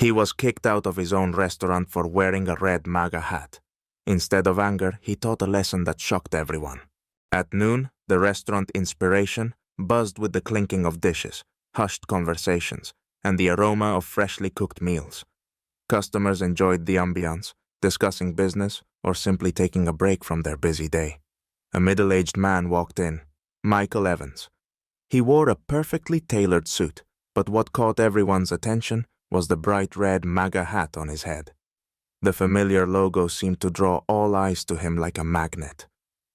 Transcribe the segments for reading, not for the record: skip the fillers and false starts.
He was kicked out of his own restaurant for wearing a red Maga hat. Instead of anger, he taught a lesson that shocked everyone. At noon, the restaurant Inspiration buzzed with the clinking of dishes, hushed conversations, and the aroma of freshly cooked meals. Customers enjoyed the ambiance, discussing business or simply taking a break from their busy day. A middle-aged man walked in, Michael Evans. He wore a perfectly tailored suit, but what caught everyone's attention was the bright red Maga hat on his head. The familiar logo seemed to draw all eyes to him like a magnet.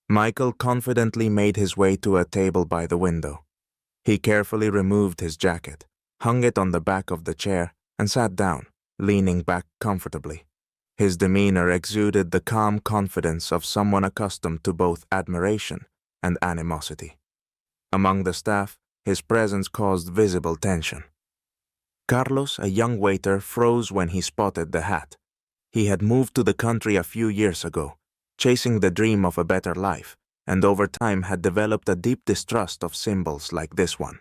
Michael confidently made his way to a table by the window. He carefully removed his jacket, hung it on the back of the chair, and sat down, leaning back comfortably. His demeanor exuded the calm confidence of someone accustomed to both admiration and animosity. Among the staff, his presence caused visible tension. Carlos, a young waiter, froze when he spotted the hat. He had moved to the country a few years ago, chasing the dream of a better life, and over time had developed a deep distrust of symbols like this one.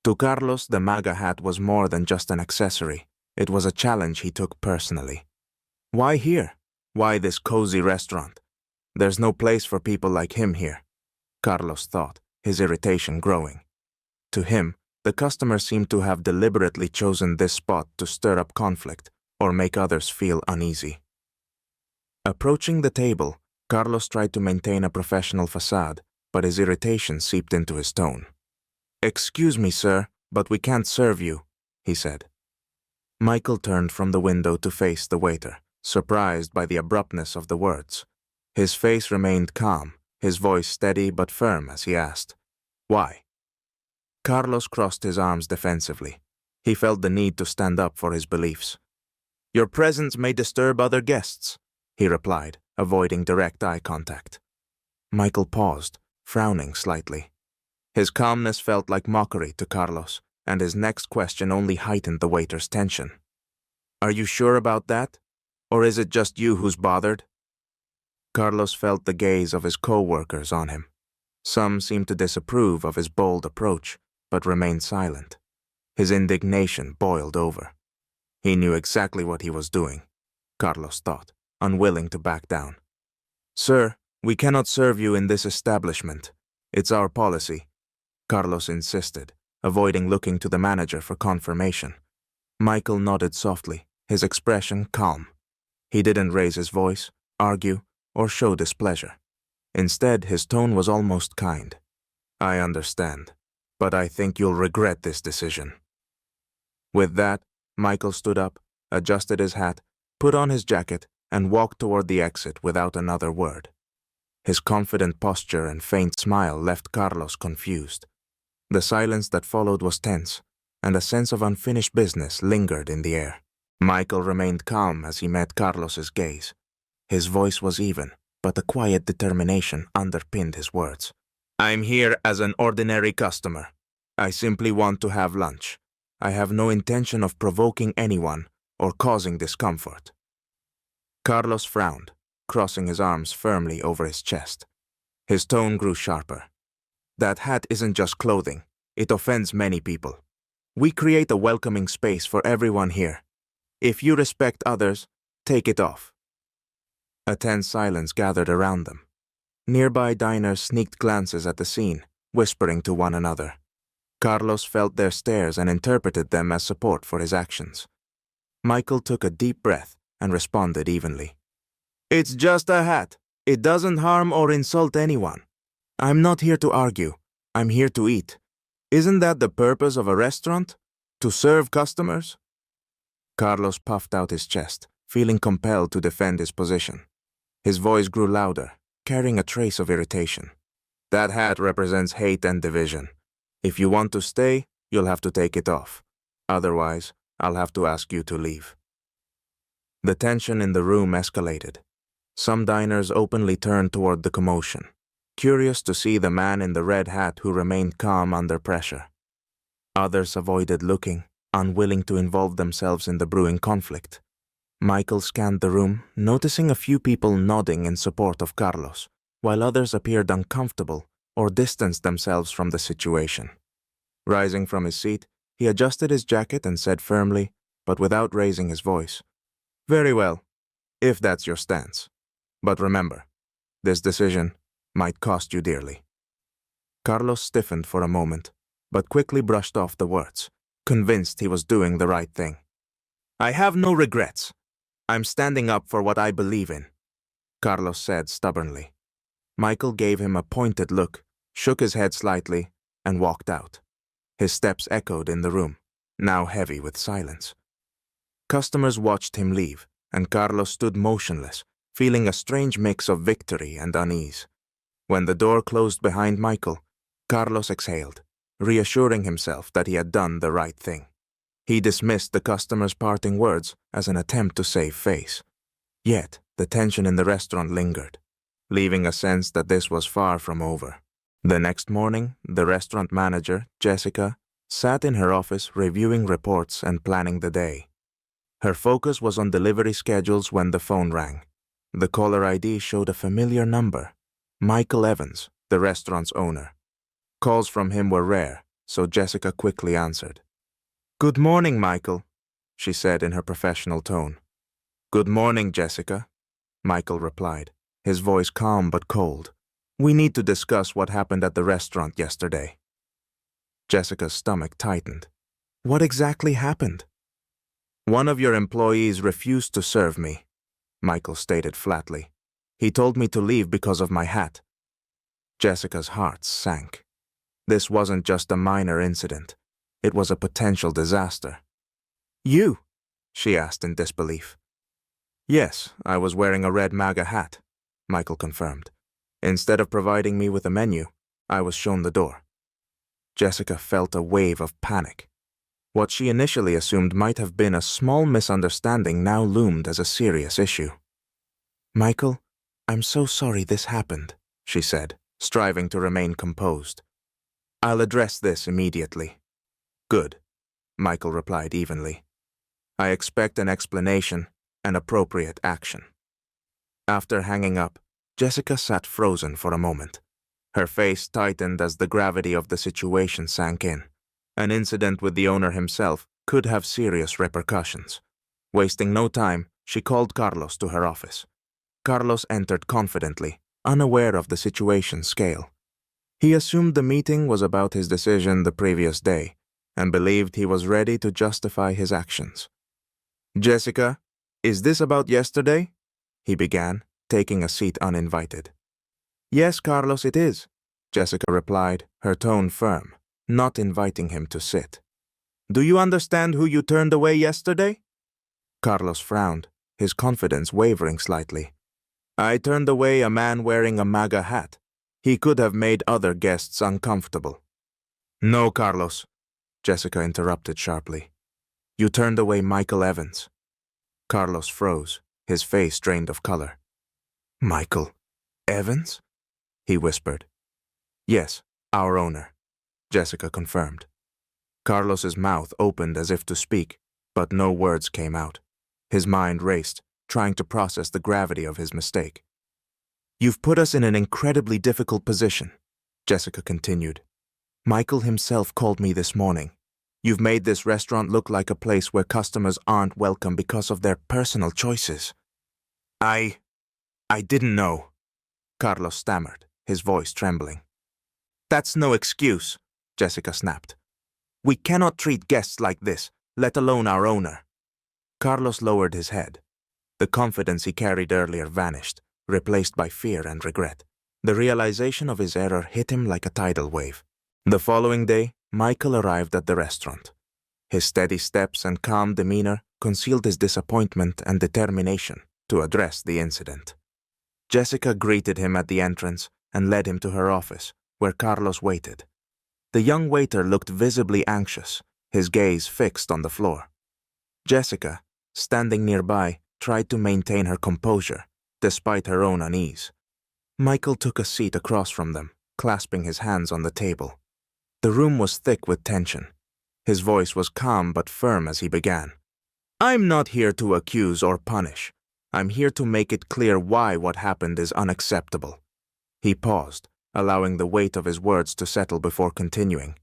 To Carlos, the Maga hat was more than just an accessory. It was a challenge he took personally. Why here? Why this cozy restaurant? There's no place for people like him here, Carlos thought, his irritation growing. To him, the customer seemed to have deliberately chosen this spot to stir up conflict or make others feel uneasy. Approaching the table, Carlos tried to maintain a professional facade, but his irritation seeped into his tone. "Excuse me, sir, but we can't serve you," he said. Michael turned from the window to face the waiter, surprised by the abruptness of the words. His face remained calm, his voice steady but firm as he asked, "Why?" Carlos crossed his arms defensively. He felt the need to stand up for his beliefs. "Your presence may disturb other guests," he replied, avoiding direct eye contact. Michael paused, frowning slightly. His calmness felt like mockery to Carlos, and his next question only heightened the waiter's tension. "Are you sure about that? Or is it just you who's bothered?" Carlos felt the gaze of his co-workers on him. Some seemed to disapprove of his bold approach, but remained silent. His indignation boiled over. He knew exactly what he was doing, Carlos thought, unwilling to back down. "Sir, we cannot serve you in this establishment. It's our policy," Carlos insisted, avoiding looking to the manager for confirmation. Michael nodded softly, his expression calm. He didn't raise his voice, argue, or show displeasure. Instead, his tone was almost kind. "I understand, but I think you'll regret this decision." With that, Michael stood up, adjusted his hat, put on his jacket, and walked toward the exit without another word. His confident posture and faint smile left Carlos confused. The silence that followed was tense, and a sense of unfinished business lingered in the air. Michael remained calm as he met Carlos's gaze. His voice was even, but a quiet determination underpinned his words. "I'm here as an ordinary customer. I simply want to have lunch. I have no intention of provoking anyone or causing discomfort." Carlos frowned, crossing his arms firmly over his chest. His tone grew sharper. "That hat isn't just clothing. It offends many people. We create a welcoming space for everyone here. If you respect others, take it off." A tense silence gathered around them. Nearby diners sneaked glances at the scene, whispering to one another. Carlos felt their stares and interpreted them as support for his actions. Michael took a deep breath and responded evenly. "It's just a hat. It doesn't harm or insult anyone. I'm not here to argue. I'm here to eat. Isn't that the purpose of a restaurant? To serve customers?" Carlos puffed out his chest, feeling compelled to defend his position. His voice grew louder, carrying a trace of irritation. "That hat represents hate and division. If you want to stay, you'll have to take it off. Otherwise, I'll have to ask you to leave." The tension in the room escalated. Some diners openly turned toward the commotion, curious to see the man in the red hat who remained calm under pressure. Others avoided looking, unwilling to involve themselves in the brewing conflict. Michael scanned the room, noticing a few people nodding in support of Carlos, while others appeared uncomfortable or distanced themselves from the situation. Rising from his seat, he adjusted his jacket and said firmly, but without raising his voice. Very well, if that's your stance. But remember, this decision might cost you dearly. Carlos stiffened for a moment, but quickly brushed off the words, convinced he was doing the right thing. I have no regrets. I'm standing up for what I believe in, Carlos said stubbornly. Michael gave him a pointed look, shook his head slightly, and walked out. His steps echoed in the room, now heavy with silence. Customers watched him leave, and Carlos stood motionless, feeling a strange mix of victory and unease. When the door closed behind Michael, Carlos exhaled, reassuring himself that he had done the right thing. He dismissed the customer's parting words as an attempt to save face. Yet, the tension in the restaurant lingered, leaving a sense that this was far from over. The next morning, the restaurant manager, Jessica, sat in her office reviewing reports and planning the day. Her focus was on delivery schedules when the phone rang. The caller ID showed a familiar number, Michael Evans, the restaurant's owner. Calls from him were rare, so Jessica quickly answered. Good morning, Michael, she said in her professional tone. Good morning, Jessica, Michael replied, his voice calm but cold. We need to discuss what happened at the restaurant yesterday. Jessica's stomach tightened. What exactly happened? One of your employees refused to serve me, Michael stated flatly. He told me to leave because of my hat. Jessica's heart sank. This wasn't just a minor incident. It was a potential disaster. You? She asked in disbelief. Yes, I was wearing a red Maga hat, Michael confirmed. Instead of providing me with a menu, I was shown the door. Jessica felt a wave of panic. What she initially assumed might have been a small misunderstanding now loomed as a serious issue. Michael, I'm so sorry this happened, she said, striving to remain composed. I'll address this immediately. Good, Michael replied evenly. I expect an explanation and appropriate action. After hanging up, Jessica sat frozen for a moment. Her face tightened as the gravity of the situation sank in. An incident with the owner himself could have serious repercussions. Wasting no time, she called Carlos to her office. Carlos entered confidently, unaware of the situation's scale. He assumed the meeting was about his decision the previous day, and believed he was ready to justify his actions. Jessica, is this about yesterday? He began, taking a seat uninvited. Yes, Carlos, it is, Jessica replied, her tone firm, not inviting him to sit. Do you understand who you turned away yesterday? Carlos frowned, his confidence wavering slightly. I turned away a man wearing a Maga hat. He could have made other guests uncomfortable. No, Carlos, Jessica interrupted sharply. You turned away Michael Evans. Carlos froze, his face drained of color. Michael Evans? He whispered. Yes, our owner, Jessica confirmed. Carlos's mouth opened as if to speak, but no words came out. His mind raced, trying to process the gravity of his mistake. You've put us in an incredibly difficult position, Jessica continued. Michael himself called me this morning. You've made this restaurant look like a place where customers aren't welcome because of their personal choices. I didn't know, Carlos stammered, his voice trembling. That's no excuse, Jessica snapped. We cannot treat guests like this, let alone our owner. Carlos lowered his head. The confidence he carried earlier vanished, replaced by fear and regret. The realization of his error hit him like a tidal wave. The following day, Michael arrived at the restaurant. His steady steps and calm demeanor concealed his disappointment and determination to address the incident. Jessica greeted him at the entrance and led him to her office, where Carlos waited. The young waiter looked visibly anxious, his gaze fixed on the floor. Jessica, standing nearby, tried to maintain her composure, despite her own unease. Michael took a seat across from them, clasping his hands on the table. The room was thick with tension. His voice was calm but firm as he began. I'm not here to accuse or punish. I'm here to make it clear why what happened is unacceptable. He paused, allowing the weight of his words to settle before continuing.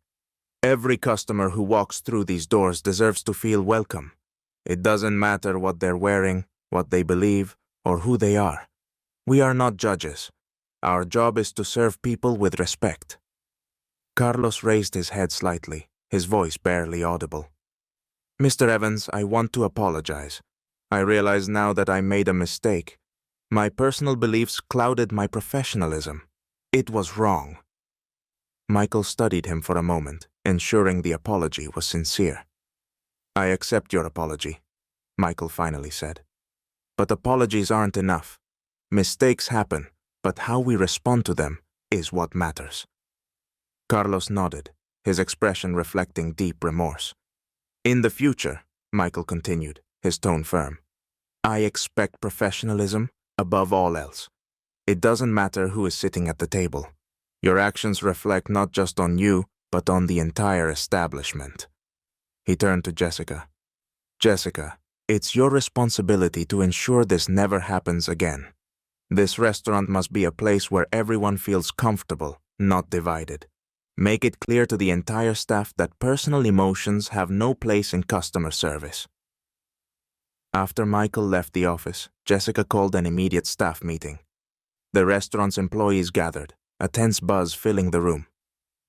Every customer who walks through these doors deserves to feel welcome. It doesn't matter what they're wearing, what they believe, or who they are. We are not judges. Our job is to serve people with respect. Carlos raised his head slightly, his voice barely audible. Mr. Evans, I want to apologize. I realize now that I made a mistake. My personal beliefs clouded my professionalism. It was wrong. Michael studied him for a moment, ensuring the apology was sincere. I accept your apology, Michael finally said. But apologies aren't enough. Mistakes happen, but how we respond to them is what matters. Carlos nodded, his expression reflecting deep remorse. In the future, Michael continued, his tone firm, I expect professionalism above all else. It doesn't matter who is sitting at the table. Your actions reflect not just on you, but on the entire establishment. He turned to Jessica. Jessica, it's your responsibility to ensure this never happens again. This restaurant must be a place where everyone feels comfortable, not divided. Make it clear to the entire staff that personal emotions have no place in customer service. After Michael left the office, Jessica called an immediate staff meeting. The restaurant's employees gathered, a tense buzz filling the room.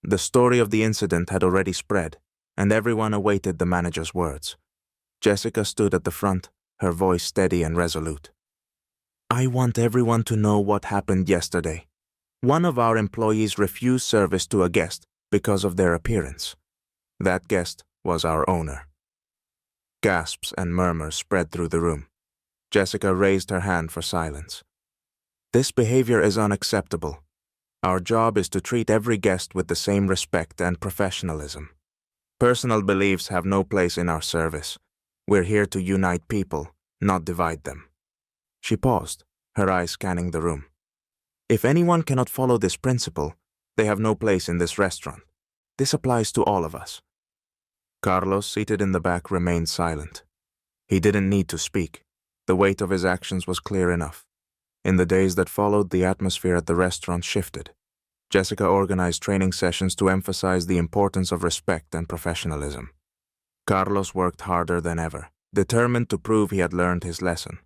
The story of the incident had already spread, and everyone awaited the manager's words. Jessica stood at the front, her voice steady and resolute. I want everyone to know what happened yesterday. One of our employees refused service to a guest because of their appearance. That guest was our owner. Gasps and murmurs spread through the room. Jessica raised her hand for silence. This behavior is unacceptable. Our job is to treat every guest with the same respect and professionalism. Personal beliefs have no place in our service. We're here to unite people, not divide them. She paused, her eyes scanning the room. If anyone cannot follow this principle, they have no place in this restaurant. This applies to all of us. Carlos, seated in the back, remained silent. He didn't need to speak. The weight of his actions was clear enough. In the days that followed, the atmosphere at the restaurant shifted. Jessica organized training sessions to emphasize the importance of respect and professionalism. Carlos worked harder than ever, determined to prove he had learned his lesson.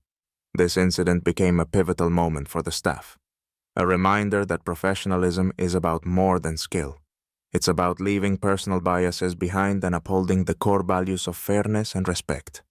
This incident became a pivotal moment for the staff. A reminder that professionalism is about more than skill. It's about leaving personal biases behind and upholding the core values of fairness and respect.